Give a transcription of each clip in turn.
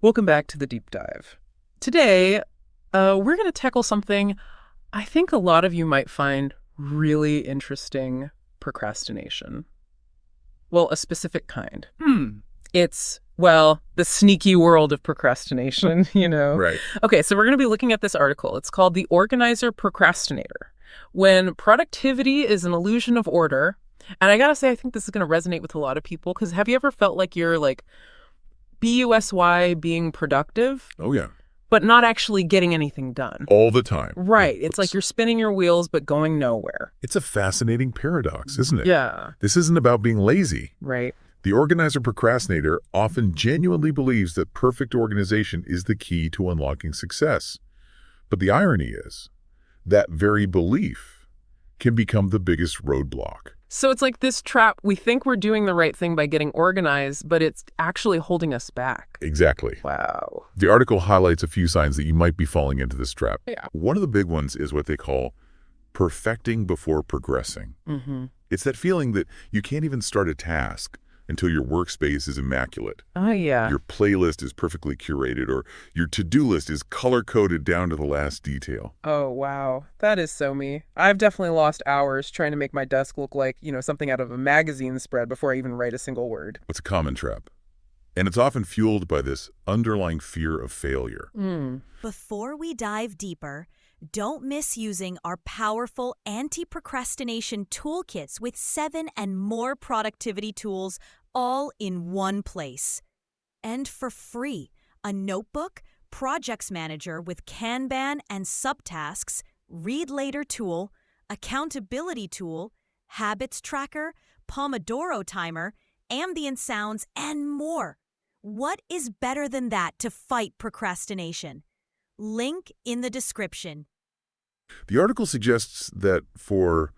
Welcome back to the deep dive. Today, we're going to tackle something I think a lot of you might find really interesting: procrastination. Well, a specific kind. It's, well, the sneaky world of procrastination, you know? Right. Okay, so we're going to be looking at this article. It's called The Organizer Procrastinator: When Productivity is an Illusion of Order. And I gotta say, I think this is going to resonate with a lot of people, because have you ever felt like you're like BUSY being productive, Oh, yeah. but not actually getting anything done? All the time. Right. It's like you're spinning your wheels, but going nowhere. It's a fascinating paradox, isn't it? Yeah. This isn't about being lazy. Right. The organizer procrastinator often genuinely believes that perfect organization is the key to unlocking success. But the irony is, that very belief can become the biggest roadblock. So it's like this trap. We think we're doing the right thing by getting organized, but it's actually holding us back. Exactly. Wow. The article highlights a few signs that you might be falling into this trap. Yeah. One of the big ones is what they call perfecting before progressing. Mm-hmm. It's that feeling that you can't even start a task until your workspace is immaculate. Oh, yeah. Your playlist is perfectly curated, or your to-do list is color-coded down to the last detail. Oh, wow. That is so me. I've definitely lost hours trying to make my desk look like, something out of a magazine spread before I even write a single word. It's a common trap. And it's often fueled by this underlying fear of failure. Before we dive deeper, don't miss using our powerful anti-procrastination toolkits with 7 and more productivity tools all in one place. And for free, a notebook, projects manager with Kanban and subtasks, read later tool, accountability tool, habits tracker, Pomodoro timer, ambient sounds, and more. What is better than that to fight procrastination? Link in the description. The article suggests that for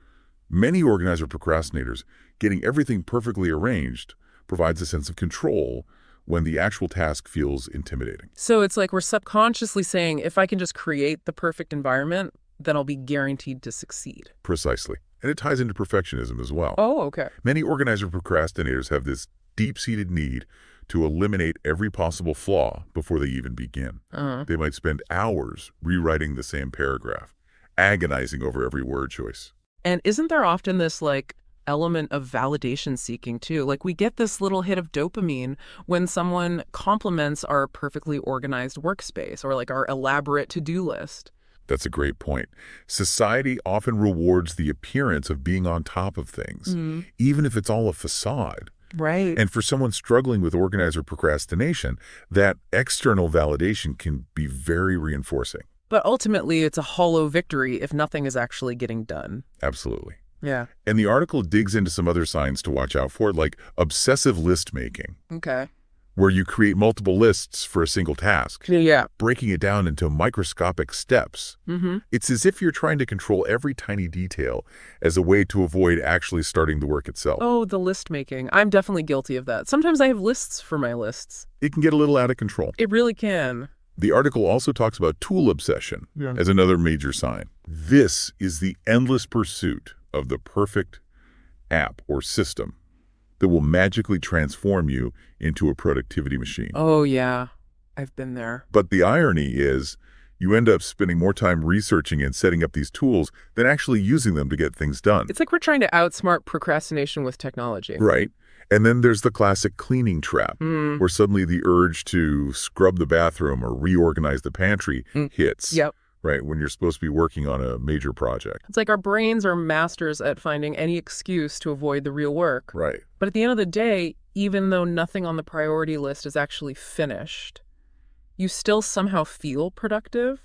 many organizer procrastinators, getting everything perfectly arranged provides a sense of control when the actual task feels intimidating. So it's like we're subconsciously saying, if I can just create the perfect environment, then I'll be guaranteed to succeed. Precisely. And it ties into perfectionism as well. Oh, okay. Many organizer procrastinators have this deep-seated need to eliminate every possible flaw before they even begin. Uh-huh. They might spend hours rewriting the same paragraph, agonizing over every word choice. And isn't there often this element of validation seeking too? Like we get this little hit of dopamine when someone compliments our perfectly organized workspace or like our elaborate to-do list. That's a great point. Society often rewards the appearance of being on top of things, even if it's all a facade. Right. And for someone struggling with organizer procrastination, that external validation can be very reinforcing. But ultimately, it's a hollow victory if nothing is actually getting done. Absolutely. Yeah. And the article digs into some other signs to watch out for, like obsessive list making, Okay. where you create multiple lists for a single task, Yeah. breaking it down into microscopic steps. It's as if you're trying to control every tiny detail as a way to avoid actually starting the work itself. Oh, the list making. I'm definitely guilty of that. Sometimes I have lists for my lists. It can get a little out of control. It really can. The article also talks about tool obsession as another major sign. This is the endless pursuit of the perfect app or system that will magically transform you into a productivity machine. Oh, yeah. I've been there. But the irony is you end up spending more time researching and setting up these tools than actually using them to get things done. It's like we're trying to outsmart procrastination with technology. Right. And then there's the classic cleaning trap, where suddenly the urge to scrub the bathroom or reorganize the pantry hits. Yep. Right, when you're supposed to be working on a major project. It's like our brains are masters at finding any excuse to avoid the real work. Right. But at the end of the day, even though nothing on the priority list is actually finished, you still somehow feel productive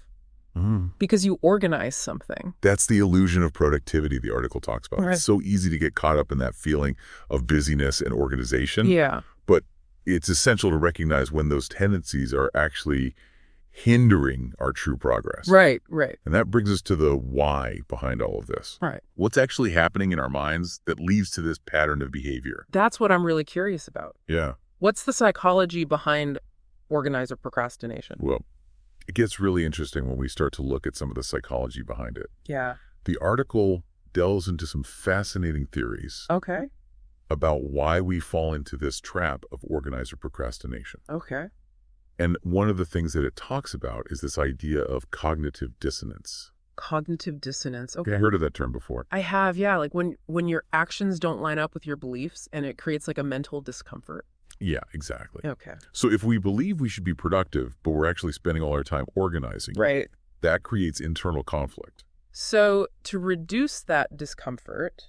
because you organize something. That's the illusion of productivity the article talks about. Right. It's so easy to get caught up in that feeling of busyness and organization. Yeah. But it's essential to recognize when those tendencies are actually hindering our true progress. Right, right. And that brings us to the why behind all of this. Right. What's actually happening in our minds that leads to this pattern of behavior? That's what I'm really curious about. Yeah. What's the psychology behind organizer procrastination? Well, it gets really interesting when we start to look at some of the psychology behind it. Yeah. The article delves into some fascinating theories Okay. about why we fall into this trap of organizer procrastination. Okay. And one of the things that it talks about is this idea of cognitive dissonance. Cognitive dissonance. Have Okay. you heard of that term before? I have, yeah. Like when your actions don't line up with your beliefs and it creates like a mental discomfort. Yeah, exactly. Okay. So if we believe we should be productive, but we're actually spending all our time organizing, Right. that creates internal conflict. So to reduce that discomfort,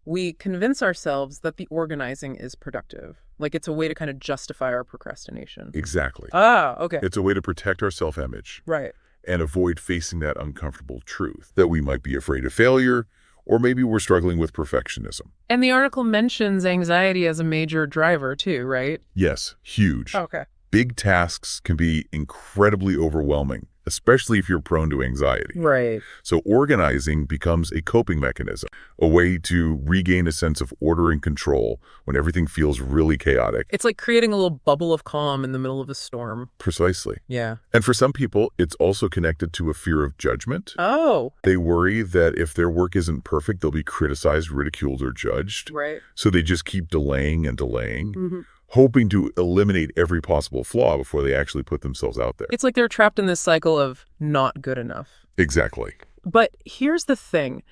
we convince ourselves that the organizing is productive. Like it's a way to kind of justify our procrastination. Exactly. Ah, okay. It's a way to protect our self-image Right. and avoid facing that uncomfortable truth that we might be afraid of failure, or maybe we're struggling with perfectionism. And the article mentions anxiety as a major driver too, right? Yes, huge. Okay. Big tasks can be incredibly overwhelming, especially if you're prone to anxiety. Right. So organizing becomes a coping mechanism, a way to regain a sense of order and control when everything feels really chaotic. It's like creating a little bubble of calm in the middle of a storm. Precisely. Yeah. And for some people, it's also connected to a fear of judgment. Oh. They worry that if their work isn't perfect, they'll be criticized, ridiculed, or judged. Right. So they just keep delaying and delaying, Mm-hmm. hoping to eliminate every possible flaw before they actually put themselves out there. It's like they're trapped in this cycle of not good enough. Exactly. But here's the thing.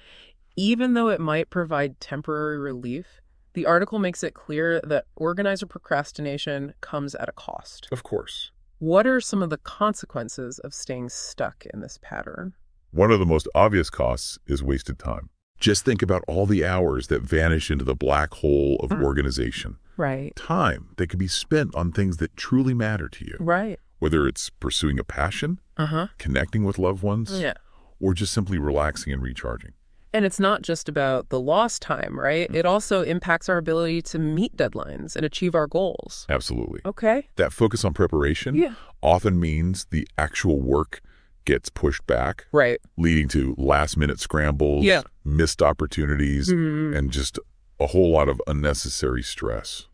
Even though it might provide temporary relief, the article makes it clear that organizer procrastination comes at a cost. Of course. What are some of the consequences of staying stuck in this pattern? One of the most obvious costs is wasted time. Just think about all the hours that vanish into the black hole of organization. Right. Time that could be spent on things that truly matter to you. Right. Whether it's pursuing a passion, Uh-huh. connecting with loved ones, Yeah. or just simply relaxing and recharging. And it's not just about the lost time, right? It also impacts our ability to meet deadlines and achieve our goals. Absolutely. Okay. That focus on preparation Yeah. often means the actual work gets pushed back, Right. leading to last-minute scrambles, Yeah. missed opportunities, Mhm. and just a whole lot of unnecessary stress.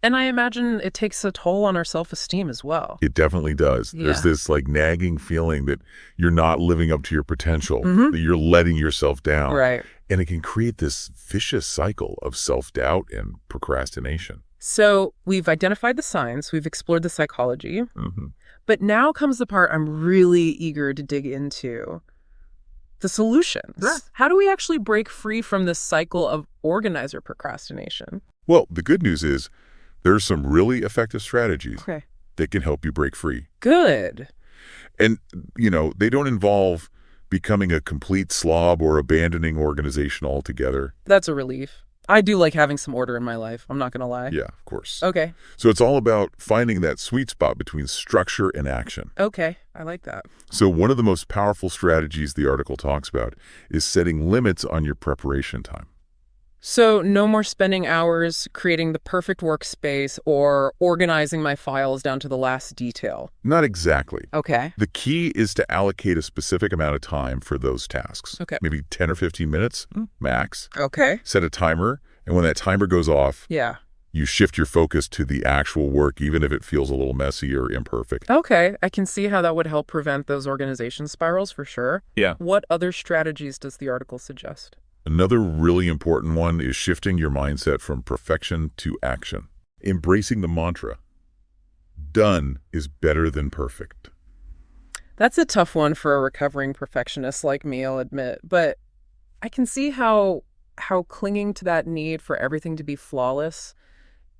And I imagine it takes a toll on our self-esteem as well. It definitely does. Yeah. There's this like nagging feeling that you're not living up to your potential, Mhm. that you're letting yourself down. Right. And it can create this vicious cycle of self-doubt and procrastination. So we've identified the signs, we've explored the psychology, Mm-hmm. but now comes the part I'm really eager to dig into. The solutions. Yeah. How do we actually break free from this cycle of organizer procrastination? Well, the good news is there's some really effective strategies Okay. that can help you break free. Good. And, they don't involve becoming a complete slob or abandoning organization altogether. That's a relief. I do like having some order in my life. I'm not going to lie. Yeah, of course. Okay. So it's all about finding that sweet spot between structure and action. Okay. I like that. So one of the most powerful strategies the article talks about is setting limits on your preparation time. So no more spending hours creating the perfect workspace or organizing my files down to the last detail. Not exactly. Okay. The key is to allocate a specific amount of time for those tasks. Okay. Maybe 10 or 15 minutes, max. Okay. Set a timer, and when that timer goes off, Yeah. you shift your focus to the actual work, even if it feels a little messy or imperfect. Okay. I can see how that would help prevent those organization spirals for sure. Yeah. What other strategies does the article suggest? Another really important one is shifting your mindset from perfection to action. Embracing the mantra, done is better than perfect. That's a tough one for a recovering perfectionist like me, I'll admit, but I can see how clinging to that need for everything to be flawless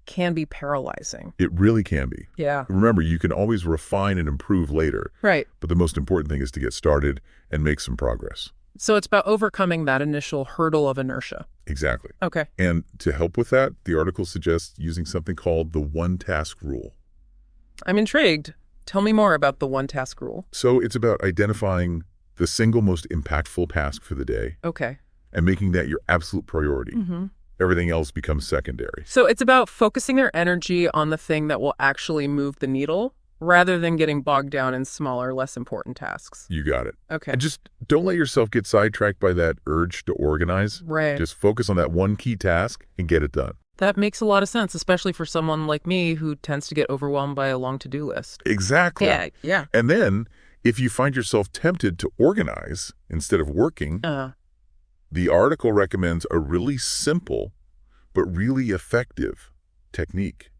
can be paralyzing. It really can be. Yeah. Remember, you can always refine and improve later, Right. but the most important thing is to get started and make some progress. So it's about overcoming that initial hurdle of inertia. Exactly. Okay. And to help with that, the article suggests using something called the one-task rule. I'm intrigued. Tell me more about the one-task rule. So it's about identifying the single most impactful task for the day Okay. and making that your absolute priority. Mm-hmm. Everything else becomes secondary. So it's about focusing their energy on the thing that will actually move the needle rather than getting bogged down in smaller, less important tasks. You got it. Okay. And just don't let yourself get sidetracked by that urge to organize. Right. Just focus on that one key task and get it done. That makes a lot of sense, especially for someone like me who tends to get overwhelmed by a long to-do list. Exactly. Yeah. And then, if you find yourself tempted to organize instead of working, the article recommends a really simple but really effective technique.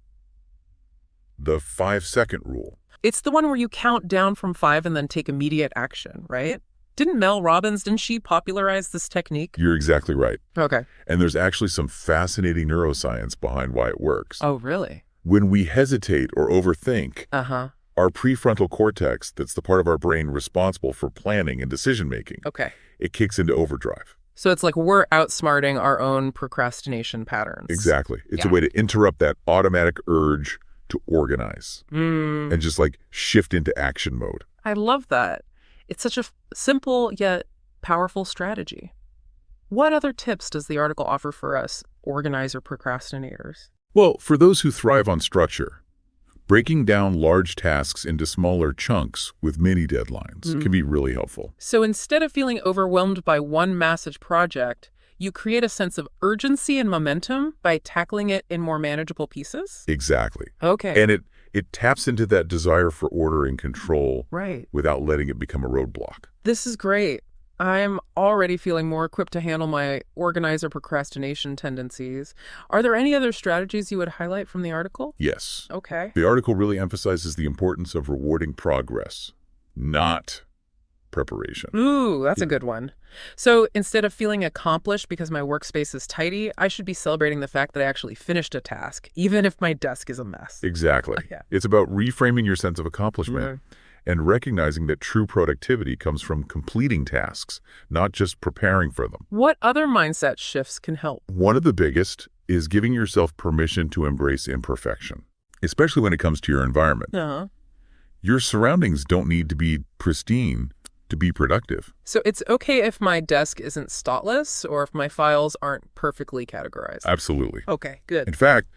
The 5-second rule. It's the one where you count down from 5 and then take immediate action, right? Didn't Mel Robbins, didn't she popularize this technique? You're exactly right. Okay. And there's actually some fascinating neuroscience behind why it works. Oh, really? When we hesitate or overthink, our prefrontal cortex, that's the part of our brain responsible for planning and decision-making, Okay. it kicks into overdrive. So it's like we're outsmarting our own procrastination patterns. Exactly. It's a way to interrupt that automatic urge to organize Mm. and just like shift into action mode. I love that. It's such a simple yet powerful strategy. What other tips does the article offer for us organizer procrastinators? Well, for those who thrive on structure, breaking down large tasks into smaller chunks with mini deadlines can be really helpful. So instead of feeling overwhelmed by one massive project, you create a sense of urgency and momentum by tackling it in more manageable pieces? Exactly. Okay. And it taps into that desire for order and control Right. without letting it become a roadblock. This is great. I'm already feeling more equipped to handle my organizer procrastination tendencies. Are there any other strategies you would highlight from the article? Yes. Okay. The article really emphasizes the importance of rewarding progress, not preparation. Ooh, that's a good one. So instead of feeling accomplished because my workspace is tidy, I should be celebrating the fact that I actually finished a task, even if my desk is a mess. Exactly. Yeah. It's about reframing your sense of accomplishment and recognizing that true productivity comes from completing tasks, not just preparing for them. What other mindset shifts can help? One of the biggest is giving yourself permission to embrace imperfection, especially when it comes to your environment. Uh-huh. Your surroundings don't need to be pristine to be productive. So it's okay if my desk isn't spotless or if my files aren't perfectly categorized? Absolutely. Okay, good. In fact,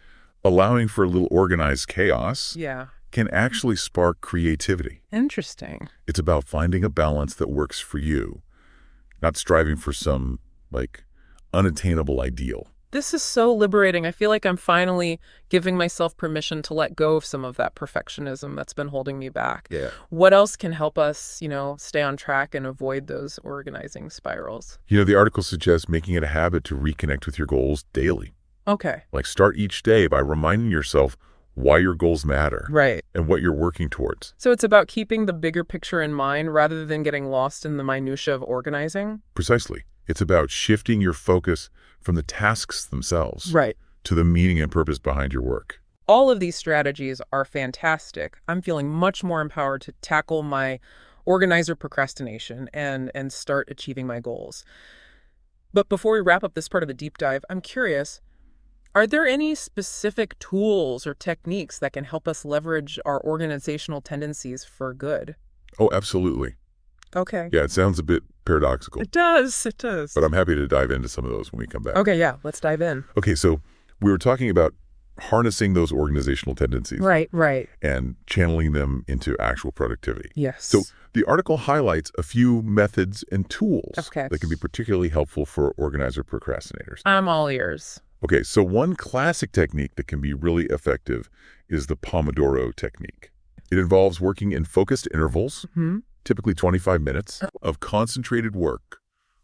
allowing for a little organized chaos Yeah. can actually spark creativity. Interesting. It's about finding a balance that works for you, not striving for some, unattainable ideal. This is so liberating. I feel like I'm finally giving myself permission to let go of some of that perfectionism that's been holding me back. Yeah. What else can help us, stay on track and avoid those organizing spirals? The article suggests making it a habit to reconnect with your goals daily. Okay. Start each day by reminding yourself why your goals matter. Right. And what you're working towards. So it's about keeping the bigger picture in mind rather than getting lost in the minutia of organizing? Precisely. It's about shifting your focus from the tasks themselves Right. to the meaning and purpose behind your work. All of these strategies are fantastic. I'm feeling much more empowered to tackle my organizer procrastination and start achieving my goals. But before we wrap up this part of the deep dive, I'm curious, are there any specific tools or techniques that can help us leverage our organizational tendencies for good? Oh, absolutely. Okay. Yeah, it sounds a bit paradoxical, It does. It does. but I'm happy to dive into some of those when we come back. Okay, yeah. Let's dive in. Okay, so we were talking about harnessing those organizational tendencies Right. and channeling them into actual productivity. Yes. So the article highlights a few methods and tools Okay. that can be particularly helpful for organizer procrastinators. I'm all ears. Okay, so one classic technique that can be really effective is the Pomodoro technique. It involves working in focused intervals, typically 25 minutes, of concentrated work,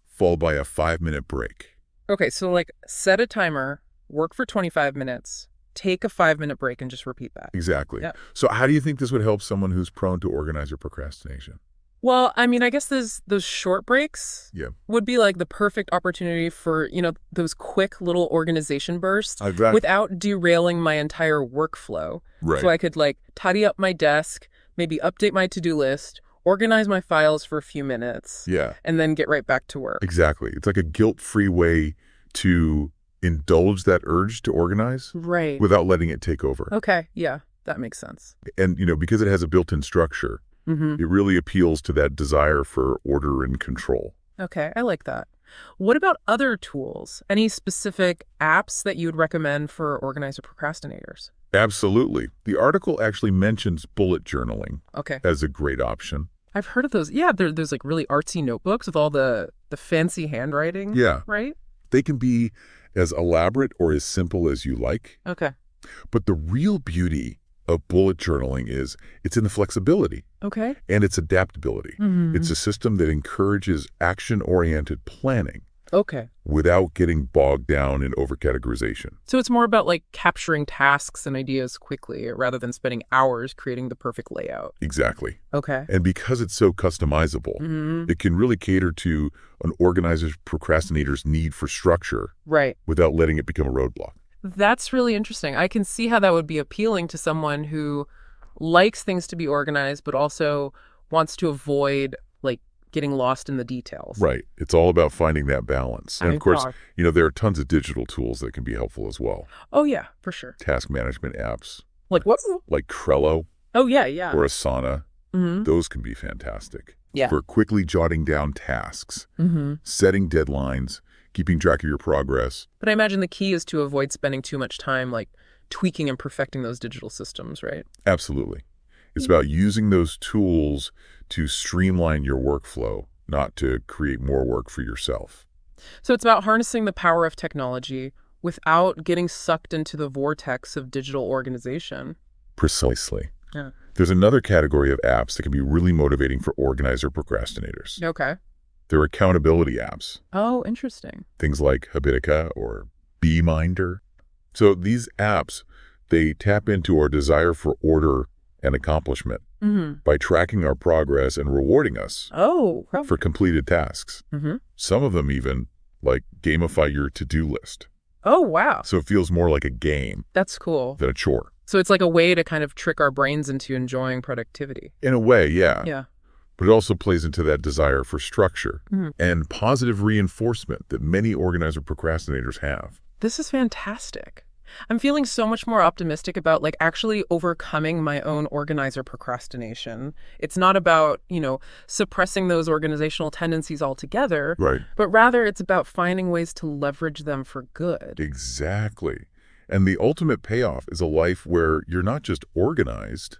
followed by a 5-minute break. Okay, so set a timer, work for 25 minutes, take a 5-minute break, and just repeat that. Exactly. Yeah. So how do you think this would help someone who's prone to organizer procrastination? Well, I mean, I guess those short breaks Yeah. would be the perfect opportunity for, those quick little organization bursts Exactly. without derailing my entire workflow. Right. So I could tidy up my desk, maybe update my to-do list, organize my files for a few minutes, Yeah, and then get right back to work. exactly. It's like a guilt-free way to indulge that urge to organize Right. without letting it take over. Okay, yeah, that makes sense. And, because it has a built-in structure, it really appeals to that desire for order and control. Okay, I like that. What about other tools? Any specific apps that you would recommend for organizer procrastinators? Absolutely. The article actually mentions bullet journaling Okay. as a great option. I've heard of those. Yeah, there's really artsy notebooks with all the fancy handwriting. Yeah. Right? They can be as elaborate or as simple as you like. Okay. But the real beauty of bullet journaling is it's in the flexibility Okay. and its adaptability. It's a system that encourages action-oriented planning. Okay. without getting bogged down in overcategorization. So it's more about like capturing tasks and ideas quickly rather than spending hours creating the perfect layout. Exactly. Okay. And because it's so customizable, it can really cater to an organizer's procrastinator's need for structure Right. without letting it become a roadblock. That's really interesting. I can see how that would be appealing to someone who likes things to be organized, but also wants to avoid like getting lost in the details. Right. It's all about finding that balance. And of course, God. there are tons of digital tools that can be helpful as well. Oh, yeah, for sure. Task management apps Like what? like Trello Oh, yeah, yeah. or Asana, those can be fantastic. Yeah. For quickly jotting down tasks, Mm-hmm. setting deadlines, keeping track of your progress. But I imagine the key is to avoid spending too much time like tweaking and perfecting those digital systems, right? Absolutely. It's about using those tools to streamline your workflow, not to create more work for yourself. So it's about harnessing the power of technology without getting sucked into the vortex of digital organization. Precisely. Yeah. There's another category of apps that can be really motivating for organizer procrastinators. Okay. They're accountability apps, Oh, interesting. things like Habitica or BeMinder. So these apps, they tap into our desire for order and accomplishment by tracking our progress and rewarding us Oh. for completed tasks. Some of them even, like, gamify your to-do list. Oh, wow. So it feels more like a game That's cool. than a chore. So it's like a way to kind of trick our brains into enjoying productivity. In a way, yeah. Yeah. But it also plays into that desire for structure and positive reinforcement that many organizer procrastinators have. This is fantastic. I'm feeling so much more optimistic about like actually overcoming my own organizer procrastination. It's not about, suppressing those organizational tendencies altogether, Right. but rather it's about finding ways to leverage them for good. Exactly. And the ultimate payoff is a life where you're not just organized,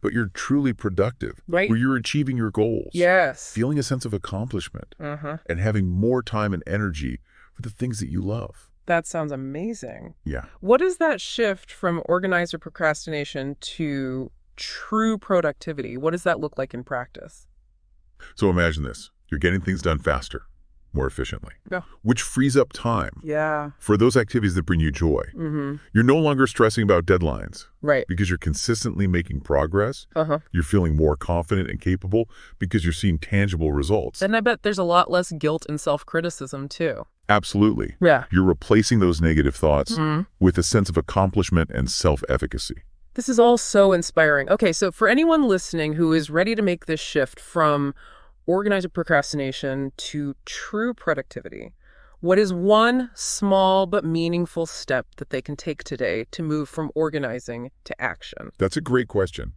but you're truly productive, Right. where you're achieving your goals, Yes. feeling a sense of accomplishment, and having more time and energy for the things that you love. That sounds amazing. Yeah. What is that shift from organizer procrastination to true productivity? What does that look like in practice? So imagine this. You're getting things done faster, more efficiently, Yeah. which frees up time Yeah. for those activities that bring you joy. You're no longer stressing about deadlines Right. because you're consistently making progress. Uh-huh. You're feeling more confident and capable because you're seeing tangible results. And I bet there's a lot less guilt and self-criticism too. Absolutely. Yeah. You're replacing those negative thoughts with a sense of accomplishment and self-efficacy. This is all so inspiring. Okay, so for anyone listening who is ready to make this shift from organizer procrastination to true productivity, what is one small but meaningful step that they can take today to move from organizing to action? That's a great question.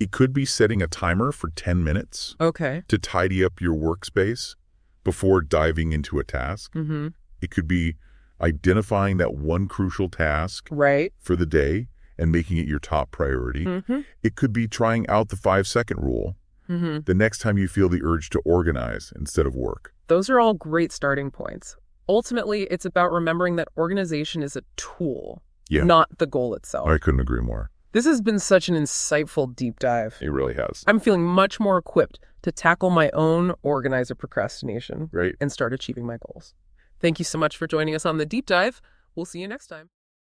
It could be setting a timer for 10 minutes Okay. to tidy up your workspace before diving into a task. It could be identifying that one crucial task Right. for the day and making it your top priority. It could be trying out the 5-second rule the next time you feel the urge to organize instead of work. Those are all great starting points. Ultimately, it's about remembering that organization is a tool, Yeah. not the goal itself. I couldn't agree more. This has been such an insightful deep dive. It really has. I'm feeling much more equipped to tackle my own organizer procrastination Right. and start achieving my goals. Thank you so much for joining us on the deep dive. We'll see you next time.